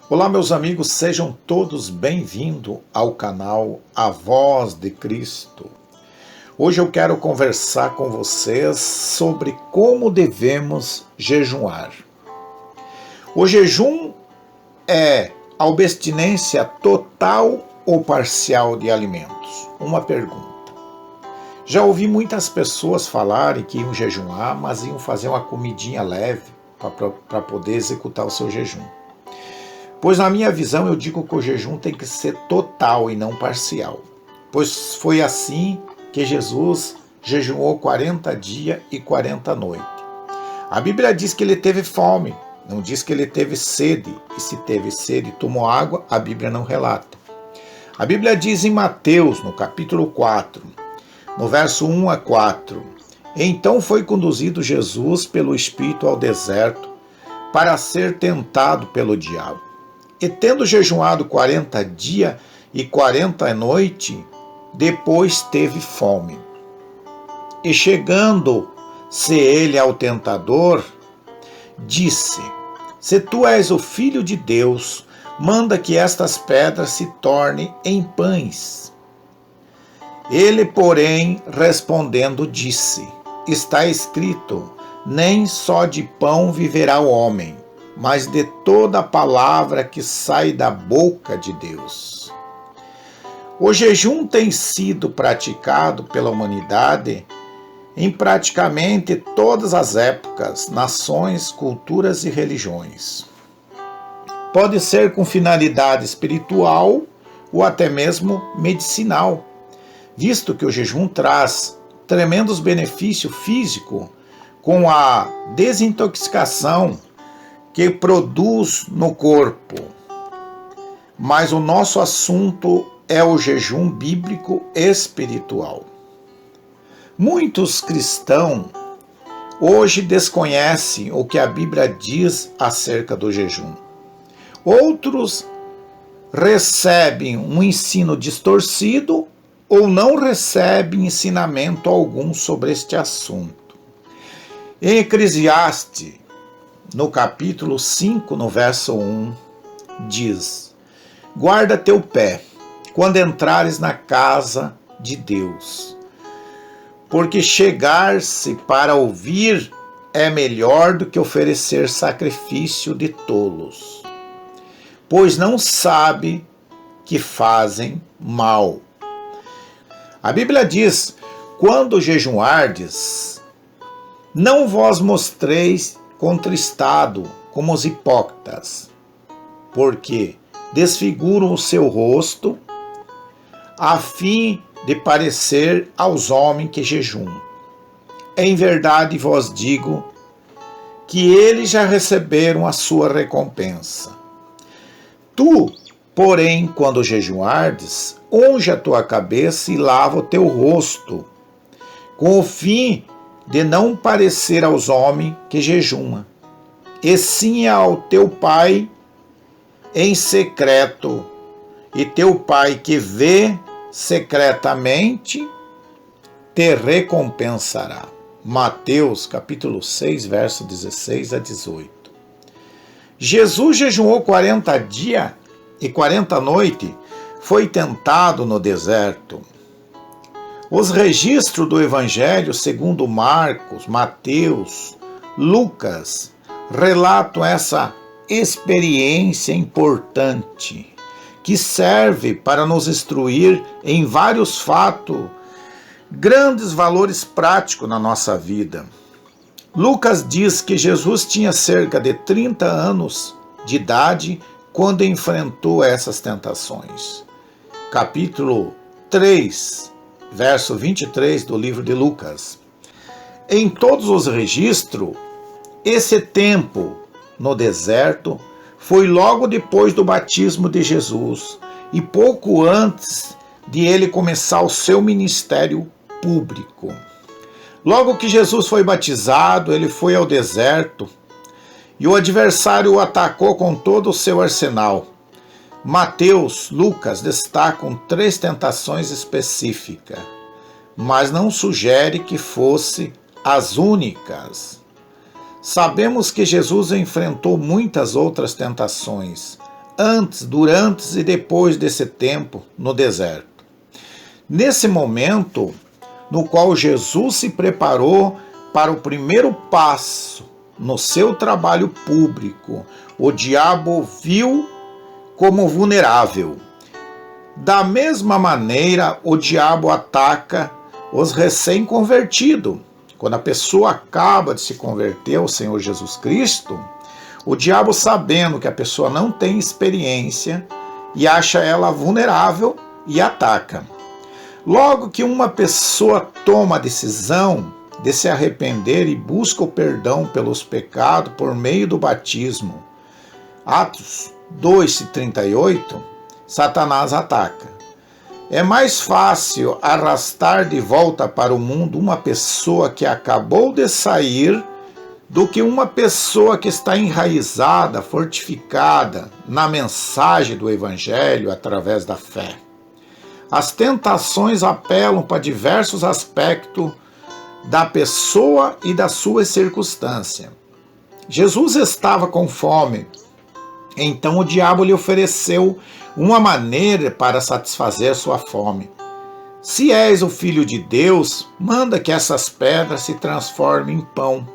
Olá, meus amigos, sejam todos bem-vindos ao canal A Voz de Cristo. Hoje eu quero conversar com vocês sobre como devemos jejuar. O jejum é a abstinência total ou parcial de alimentos. Uma pergunta. Já ouvi muitas pessoas falarem que iam jejuar, mas iam fazer uma comidinha leve para poder executar o seu jejum. Pois na minha visão eu digo que o jejum tem que ser total e não parcial. Pois foi assim que Jesus jejuou 40 dias e 40 noites. A Bíblia diz que ele teve fome, não diz que ele teve sede. E se teve sede e tomou água, a Bíblia não relata. A Bíblia diz em Mateus, no capítulo 4, no verso 1 a 4, então foi conduzido Jesus pelo Espírito ao deserto para ser tentado pelo diabo. E tendo jejuado 40 dias e 40 noites, depois teve fome. E chegando-se ele ao tentador, disse: Se tu és o Filho de Deus, manda que estas pedras se tornem em pães. Ele, porém, respondendo, disse: Está escrito, nem só de pão viverá o homem, mas de toda a palavra que sai da boca de Deus. O jejum tem sido praticado pela humanidade em praticamente todas as épocas, nações, culturas e religiões. Pode ser com finalidade espiritual ou até mesmo medicinal, visto que o jejum traz tremendos benefícios físicos com a desintoxicação que produz no corpo. Mas o nosso assunto é o jejum bíblico espiritual. Muitos cristãos hoje desconhecem o que a Bíblia diz acerca do jejum. Outros recebem um ensino distorcido ou não recebem ensinamento algum sobre este assunto. Em Eclesiastes, no capítulo 5, no verso 1, diz: Guarda teu pé, quando entrares na casa de Deus, porque chegar-se para ouvir é melhor do que oferecer sacrifício de tolos, pois não sabe que fazem mal. A Bíblia diz: Quando jejuardes, não vos mostreis contristado como os hipócritas, porque desfiguram o seu rosto a fim de parecer aos homens que jejuam. Em verdade vos digo que eles já receberam a sua recompensa. Tu, porém, quando jejuardes, unge a tua cabeça e lava o teu rosto, com o fim de não parecer aos homens que jejuam, e sim ao teu Pai em secreto, e teu Pai que vê secretamente te recompensará. Mateus capítulo 6, verso 16 a 18. Jesus jejuou 40 dias e 40 noites, foi tentado no deserto. Os registros do Evangelho segundo Marcos, Mateus, Lucas relatam essa experiência importante que serve para nos instruir em vários fatos, grandes valores práticos na nossa vida. Lucas diz que Jesus tinha cerca de 30 anos de idade quando enfrentou essas tentações. Capítulo 3, verso 23 do livro de Lucas. Em todos os registros, esse tempo no deserto foi logo depois do batismo de Jesus e pouco antes de ele começar o seu ministério público. Logo que Jesus foi batizado, ele foi ao deserto e o adversário o atacou com todo o seu arsenal. Mateus, Lucas destacam 3 tentações específicas, mas não sugere que fosse as únicas. Sabemos que Jesus enfrentou muitas outras tentações, antes, durante e depois desse tempo no deserto. Nesse momento, no qual Jesus se preparou para o primeiro passo no seu trabalho público, o diabo viu como vulnerável. Da mesma maneira, o diabo ataca os recém-convertidos. Quando a pessoa acaba de se converter ao Senhor Jesus Cristo, o diabo, sabendo que a pessoa não tem experiência e acha ela vulnerável, e ataca. Logo que uma pessoa toma a decisão de se arrepender e busca o perdão pelos pecados por meio do batismo, Atos 2:38, Satanás ataca. É mais fácil arrastar de volta para o mundo uma pessoa que acabou de sair do que uma pessoa que está enraizada, fortificada na mensagem do Evangelho através da fé. As tentações apelam para diversos aspectos da pessoa e da sua circunstância. Jesus estava com fome, então o diabo lhe ofereceu uma maneira para satisfazer sua fome. Se és o Filho de Deus, manda que essas pedras se transformem em pão.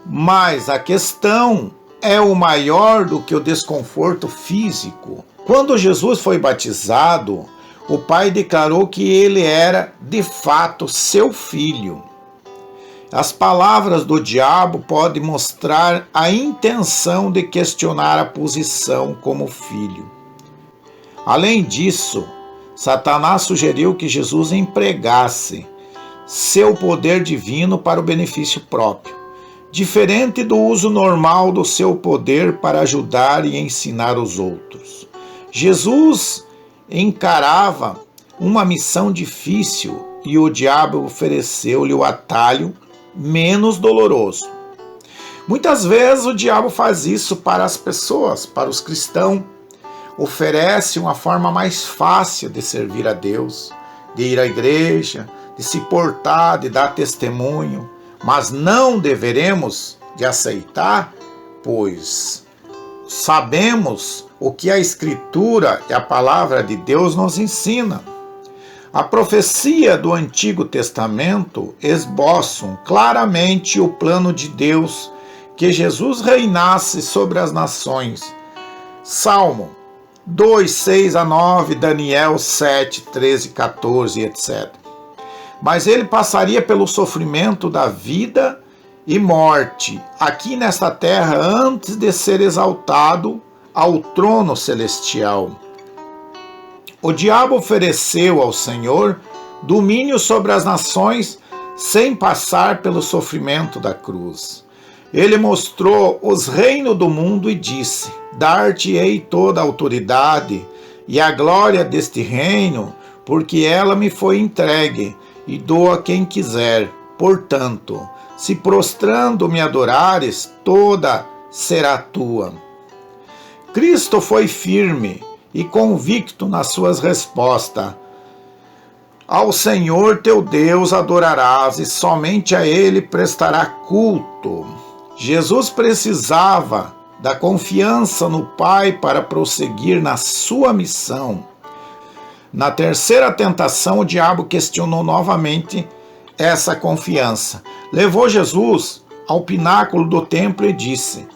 Mas a questão é o maior do que o desconforto físico. Quando Jesus foi batizado, o Pai declarou que ele era, de fato, seu filho. As palavras do diabo podem mostrar a intenção de questionar a posição como filho. Além disso, Satanás sugeriu que Jesus empregasse seu poder divino para o benefício próprio, diferente do uso normal do seu poder para ajudar e ensinar os outros. Jesus encarava uma missão difícil e o diabo ofereceu-lhe o atalho menos doloroso. Muitas vezes o diabo faz isso para as pessoas, para os cristãos. Oferece uma forma mais fácil de servir a Deus, de ir à igreja, de se portar, de dar testemunho, mas não deveremos de aceitar, pois sabemos o que a Escritura e a Palavra de Deus nos ensina. A profecia do Antigo Testamento esboçam claramente o plano de Deus que Jesus reinasse sobre as nações. Salmo 2, 6 a 9, Daniel 7, 13, 14, etc. Mas ele passaria pelo sofrimento da vida e morte aqui nesta terra antes de ser exaltado ao trono celestial. O diabo ofereceu ao Senhor domínio sobre as nações sem passar pelo sofrimento da cruz. Ele mostrou os reinos do mundo e disse: dar-te-ei toda a autoridade e a glória deste reino, porque ela me foi entregue, e dou a quem quiser. Portanto, se prostrando me adorares, toda será tua. Cristo foi firme e convicto nas suas respostas. Ao Senhor teu Deus adorarás, e somente a Ele prestará culto. Jesus precisava da confiança no Pai para prosseguir na sua missão. Na terceira tentação, o diabo questionou novamente essa confiança. Levou Jesus ao pináculo do templo e disse: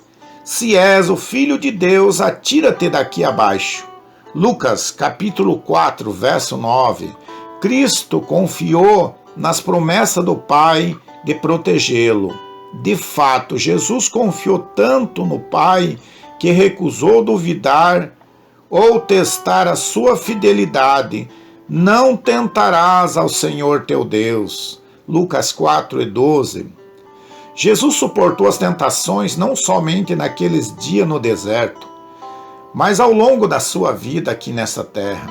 se és o Filho de Deus, atira-te daqui abaixo. Lucas capítulo 4, verso 9. Cristo confiou nas promessas do Pai de protegê-lo. De fato, Jesus confiou tanto no Pai que recusou duvidar ou testar a sua fidelidade. Não tentarás ao Senhor teu Deus. Lucas 4 e 12. Jesus suportou as tentações não somente naqueles dias no deserto, mas ao longo da sua vida aqui nessa terra.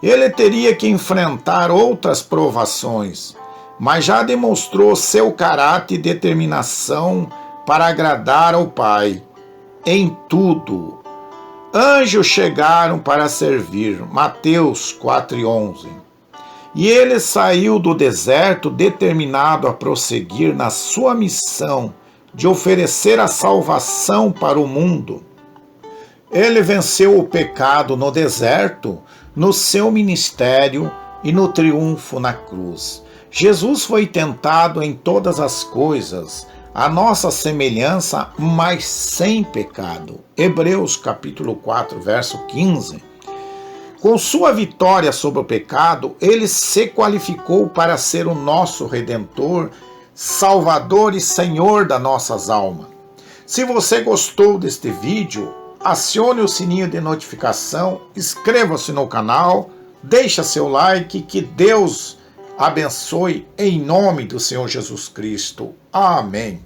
Ele teria que enfrentar outras provações, mas já demonstrou seu caráter e determinação para agradar ao Pai. Em tudo, anjos chegaram para servir. Mateus 4:11. E ele saiu do deserto determinado a prosseguir na sua missão de oferecer a salvação para o mundo. Ele venceu o pecado no deserto, no seu ministério e no triunfo na cruz. Jesus foi tentado em todas as coisas, a nossa semelhança, mas sem pecado. Hebreus capítulo 4, verso 15. Com sua vitória sobre o pecado, ele se qualificou para ser o nosso Redentor, Salvador e Senhor das nossas almas. Se você gostou deste vídeo, acione o sininho de notificação, inscreva-se no canal, deixa seu like, que Deus abençoe em nome do Senhor Jesus Cristo. Amém.